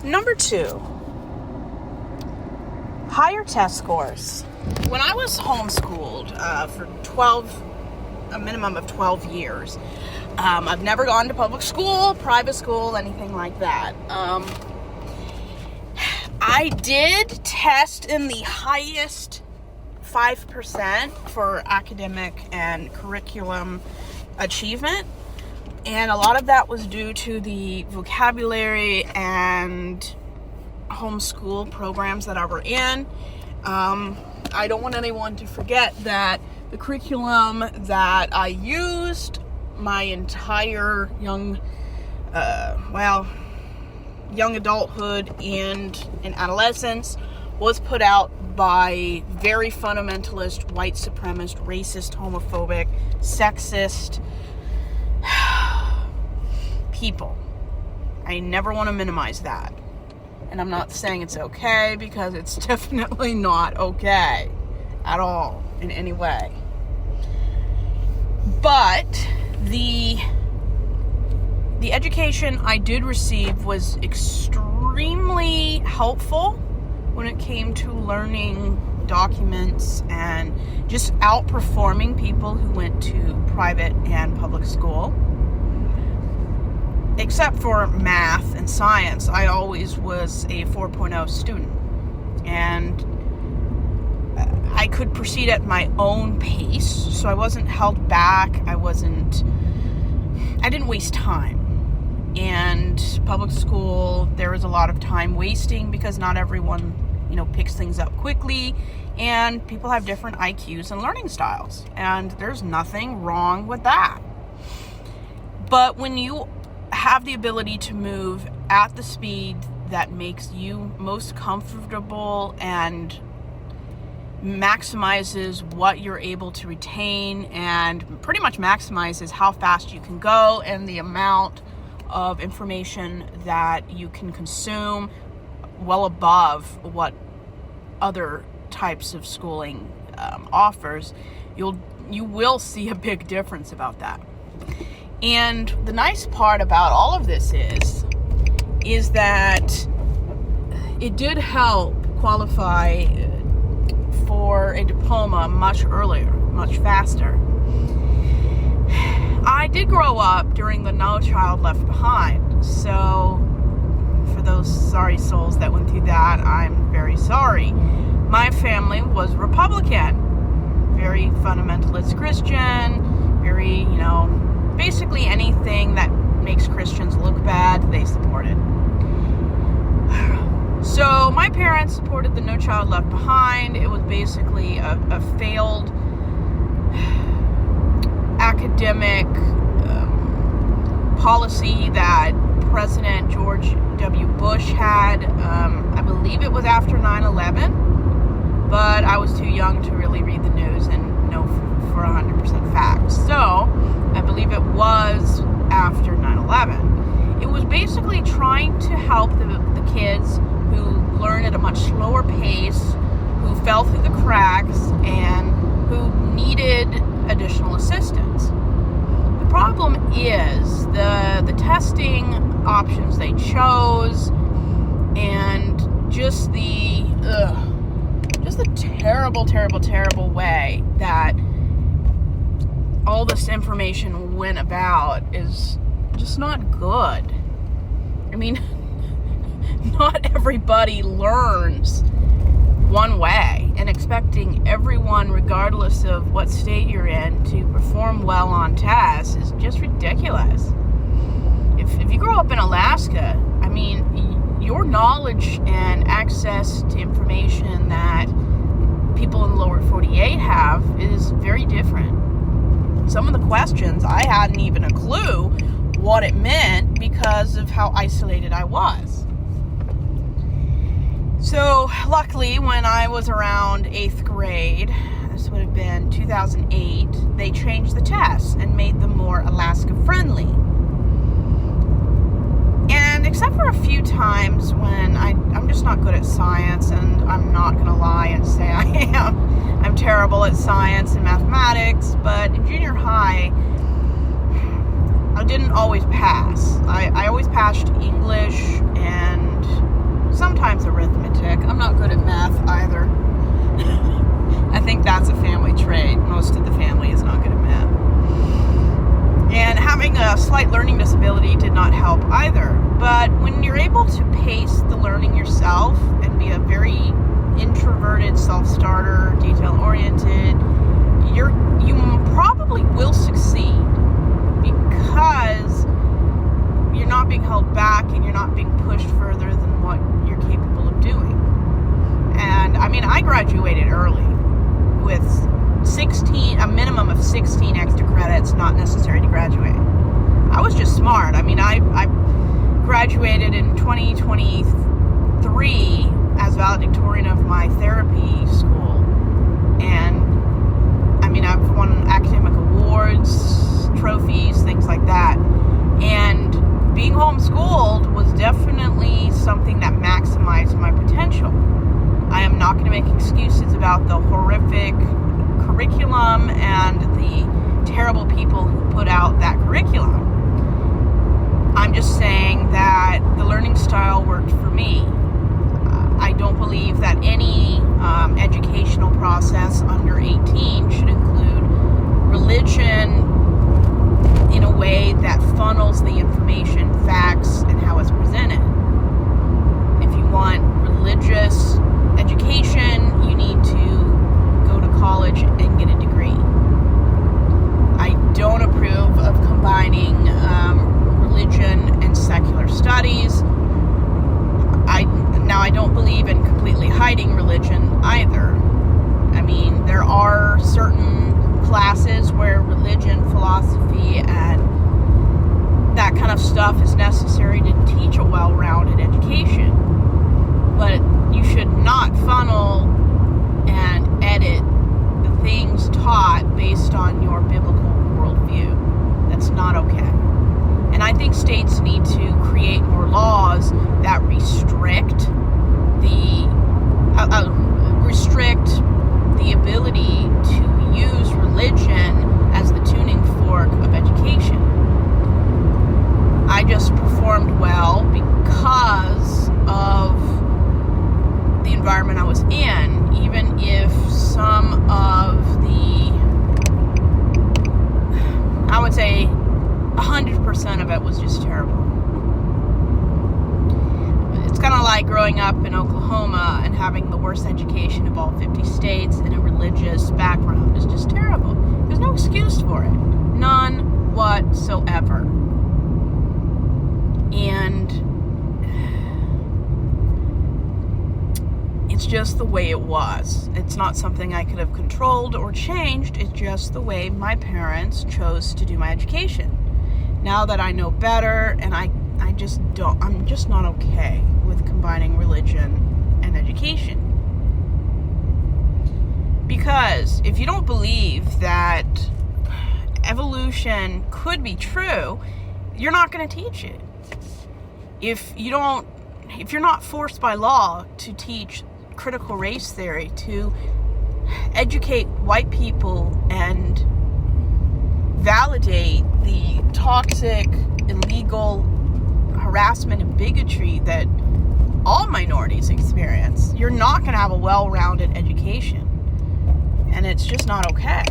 Number 2, higher test scores. When I was homeschooled for a minimum of 12 years, I've never gone to public school, private school, anything like that. I did test in the highest 5% for academic and curriculum achievement, and a lot of that was due to the vocabulary and homeschool programs that I were in. I don't want anyone to forget that the curriculum that I used my entire young adulthood and in adolescence was put out by very fundamentalist, white supremacist, racist, homophobic, sexist people. I never want to minimize that. And I'm not saying it's okay, because it's definitely not okay at all in any way. But the education I did receive was extremely helpful when it came to learning documents and just outperforming people who went to private and public school. Except for math and science, I always was a 4.0 student. And I could proceed at my own pace, so I wasn't held back. I didn't waste time. And public school, there was a lot of time wasting because not everyone, picks things up quickly, and people have different IQs and learning styles. And there's nothing wrong with that. But when you have the ability to move at the speed that makes you most comfortable and maximizes what you're able to retain and pretty much maximizes how fast you can go and the amount of information that you can consume, well above what other types of schooling offers, you will see a big difference about that. And the nice part about all of this is that it did help qualify for a diploma much earlier, much faster. I did grow up during the No Child Left Behind, so for those sorry souls that went through that, I'm very sorry. My family was Republican, very fundamentalist Christian, very, basically anything that makes Christians look bad, they supported. So my parents supported the No Child Left Behind. It was basically a failed academic policy that President George W. Bush had. I believe it was after 9/11, but I was too young to really read the news and know for 100% fact. So I believe it was after 9/11. It was basically trying to help the kids who learn at a much slower pace, who fell through the cracks, and who needed additional assistance. The problem is the testing options they chose, and just the terrible way that all this information went about is just not good. I mean, not everybody learns one way, and expecting everyone, regardless of what state you're in, to perform well on tests is just ridiculous. If you grow up in Alaska, I mean, your knowledge and access to information that people in the lower 48 have is very different. Some of the questions, I hadn't even a clue what it meant because of how isolated I was. So luckily, when I was around 8th grade, this would have been 2008, they changed the tests and made them more Alaska friendly. And except for a few times when I'm just not good at science, and I'm not going to lie and say I am. I'm terrible at science and mathematics, but in junior high, I didn't always pass. I always passed English and sometimes arithmetic. I'm not good at math either. I think that's a family trait. Most of the family is not good at math. And having a slight learning disability did not help either. But when you're able to pace the learning yourself and be a very introverted self-starter, detail-oriented, you probably will succeed, because you're not being held back and you're not being pushed further than what you're capable of doing. And I mean, I graduated early with a minimum of 16 extra credits not necessary to graduate. I was just smart. I mean, I graduated in 2023 as valedictorian of my therapy school. And I mean, I've won academic awards, trophies, things like that. And being homeschooled was definitely something that maximized my potential. I am not going to make excuses about the horrific curriculum and the terrible people who put out that curriculum. I'm just saying that the learning style worked for me. I don't believe that any educational process under 18 should include religion in a way that funnels the information, facts, and how it's presented. If you want religious education, you need to go to college and get a degree. I don't approve of combining religion and secular studies. I don't believe in completely hiding religion either. I mean, there are certain classes where religion, philosophy, and that kind of stuff is necessary to teach a well-rounded education. But you should not funnel and edit the things taught based on your biblical worldview. That's not okay. And I think states need to create more laws that restrict the ability to use religion as the tuning fork of education. I just performed well because of the environment I was in, even if some of I would say 100% of it was just terrible. It's kind of like growing up in Oklahoma and having the worst education of all 50 states in a religious background. It's just terrible. There's no excuse for it. None whatsoever. And it's just the way it was. It's not something I could have controlled or changed. It's just the way my parents chose to do my education. Now that I know better, and I'm just not okay with combining religion and education. Because if you don't believe that evolution could be true, you're not going to teach it. If you're not forced by law to teach critical race theory, to educate white people and validate the toxic, illegal harassment and bigotry that all minorities experience, you're not going to have a well-rounded education. And it's just not okay.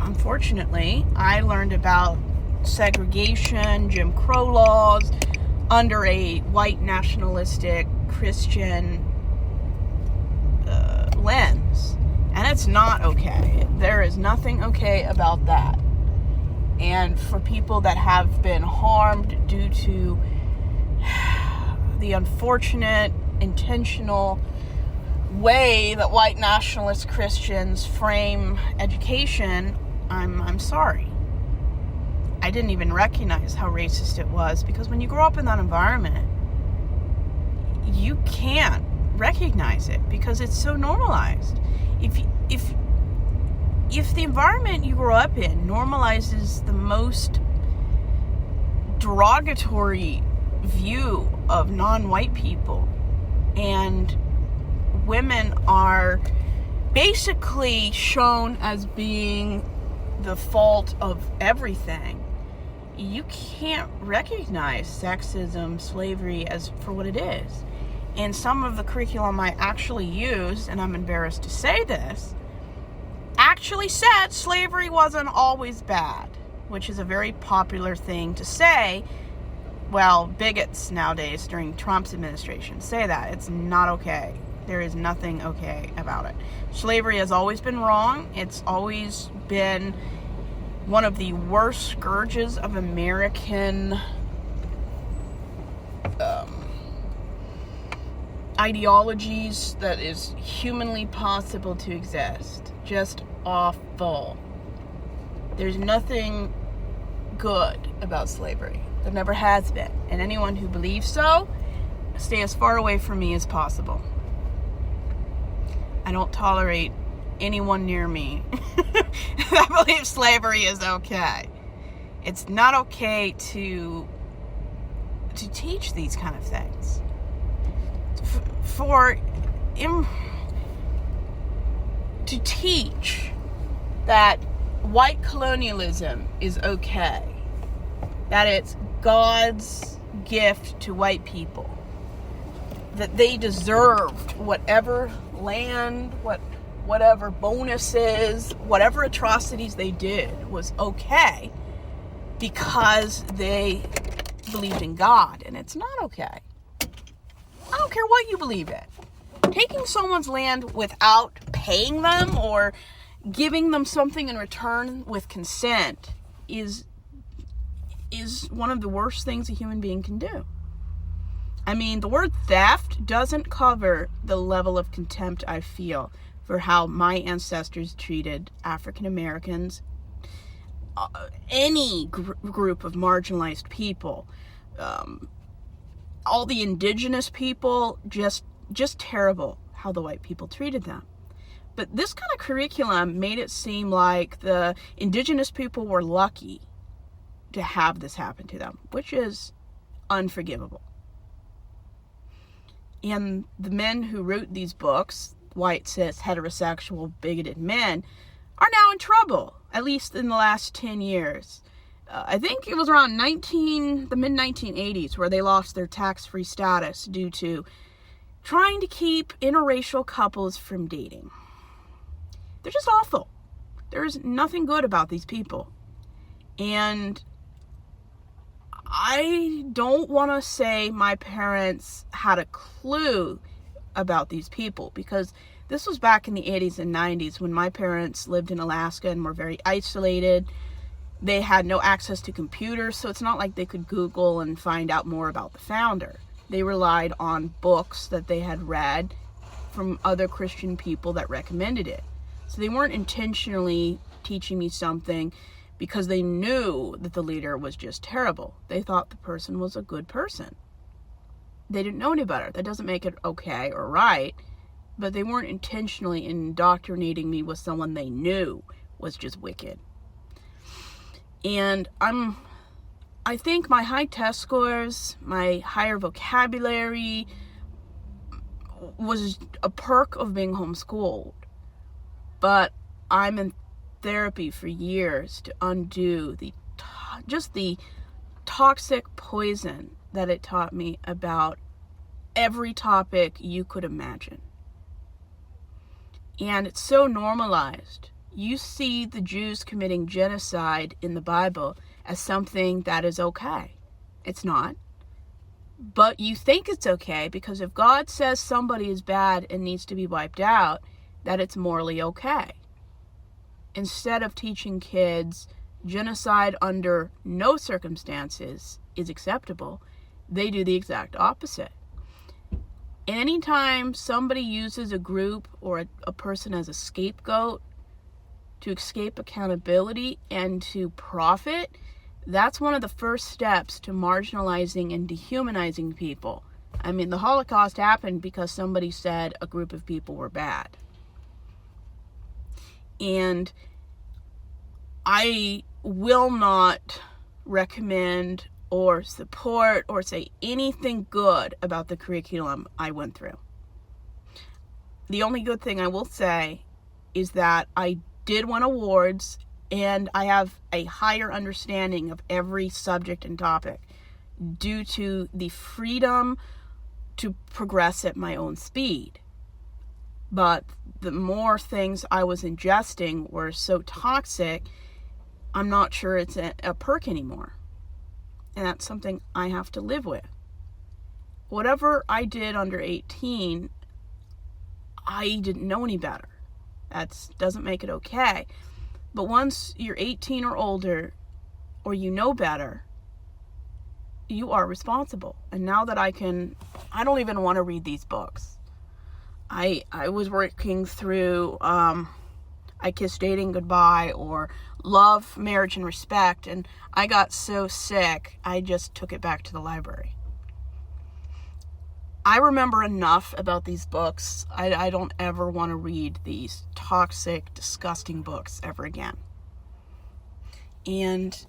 Unfortunately, I learned about segregation, Jim Crow laws under a white nationalistic Christian lens. And it's not okay. There is nothing okay about that. And for people that have been harmed due to the unfortunate, intentional way that white nationalist Christians frame education, I'm sorry. I didn't even recognize how racist it was, because when you grow up in that environment, you can't recognize it because it's so normalized. If the environment you grow up in normalizes the most derogatory view of non-white people, and women are basically shown as being the fault of everything, you can't recognize sexism, slavery as for what it is. And some of the curriculum I actually used, and I'm embarrassed to say this, actually said slavery wasn't always bad, which is a very popular thing to say. Well, bigots nowadays during Trump's administration say that. It's not okay. There is nothing okay about it. Slavery has always been wrong. It's always been one of the worst scourges of American ideologies that is humanly possible to exist. Just awful. There's nothing good about slavery. There never has been. And anyone who believes so, stay as far away from me as possible. I don't tolerate anyone near me that believes slavery is okay. It's not okay to teach these kind of things. To teach that white colonialism is okay, that it's God's gift to white people, that they deserved whatever land, whatever bonuses, whatever atrocities they did was okay because they believed in God, and it's not okay. I don't care what you believe in. Taking someone's land without paying them or giving them something in return with consent is one of the worst things a human being can do. I mean, the word theft doesn't cover the level of contempt I feel for how my ancestors treated African Americans, any group of marginalized people, all the indigenous people, just terrible how the white people treated them. But this kind of curriculum made it seem like the indigenous people were lucky to have this happen to them, which is unforgivable. And the men who wrote these books, white, cis, heterosexual, bigoted men, are now in trouble, at least in the last 10 years. I think it was around the mid-1980s where they lost their tax-free status due to trying to keep interracial couples from dating. They're just awful. There's nothing good about these people. And I don't want to say my parents had a clue about these people, because this was back in the 80s and 90s when my parents lived in Alaska and were very isolated. They had no access to computers, so it's not like they could Google and find out more about the founder. They relied on books that they had read from other Christian people that recommended it. So they weren't intentionally teaching me something because they knew that the leader was just terrible. They thought the person was a good person. They didn't know any better. That doesn't make it okay or right, but they weren't intentionally indoctrinating me with someone they knew was just wicked. And I think my high test scores, my higher vocabulary was a perk of being homeschooled. But I'm in therapy for years to undo the toxic poison that it taught me about every topic you could imagine. And it's so normalized. You see the Jews committing genocide in the Bible as something that is okay. It's not. But you think it's okay because if God says somebody is bad and needs to be wiped out, that it's morally okay. Instead of teaching kids genocide under no circumstances is acceptable, they do the exact opposite. Anytime somebody uses a group or a person as a scapegoat to escape accountability and to profit, that's one of the first steps to marginalizing and dehumanizing people. I mean, the Holocaust happened because somebody said a group of people were bad. And I will not recommend or support or say anything good about the curriculum I went through. The only good thing I will say is that I did win awards And I have a higher understanding of every subject and topic due to the freedom to progress at my own speed. But the more things I was ingesting were so toxic, I'm not sure it's a perk anymore. And that's something I have to live with. Whatever I did under 18, I didn't know any better. That doesn't make it okay. But once you're 18 or older, or you know better, you are responsible. And now that I don't even want to read these books. I was working through I Kissed Dating Goodbye or Love, Marriage, and Respect, and I got so sick, I just took it back to the library. I remember enough about these books. I don't ever want to read these toxic, disgusting books ever again. And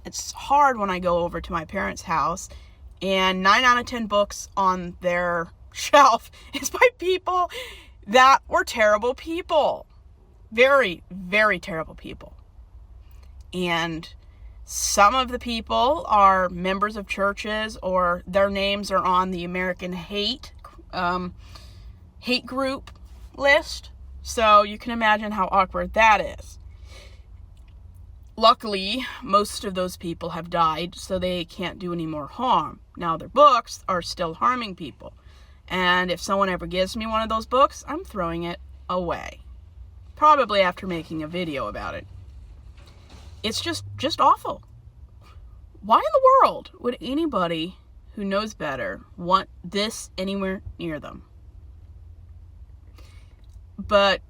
it's hard when I go over to my parents' house and 9 out of 10 books on their shelf is by people that were terrible people. Very, very terrible people. And some of the people are members of churches, or their names are on the American hate group list. So you can imagine how awkward that is. Luckily, most of those people have died, so they can't do any more harm. Now, their books are still harming people. And if someone ever gives me one of those books, I'm throwing it away. Probably after making a video about it. It's just awful. Why in the world would anybody who knows better want this anywhere near them? But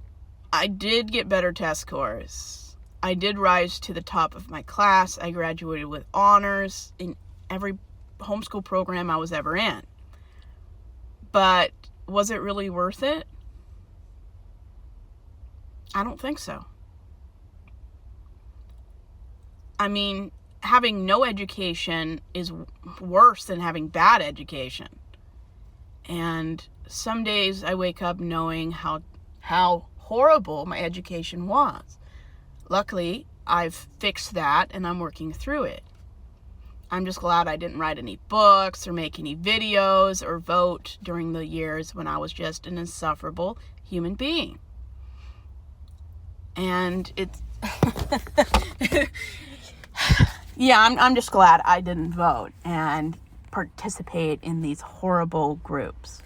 I did get better test scores. I did rise to the top of my class. I graduated with honors in every homeschool program I was ever in. But was it really worth it? I don't think so. I mean, having no education is worse than having bad education. And some days I wake up knowing how horrible my education was. Luckily, I've fixed that and I'm working through it. I'm just glad I didn't write any books or make any videos or vote during the years when I was just an insufferable human being. And it's yeah, I'm just glad I didn't vote and participate in these horrible groups.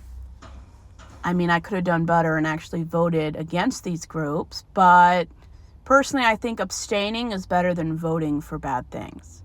I mean, I could have done better and actually voted against these groups, but personally, I think abstaining is better than voting for bad things.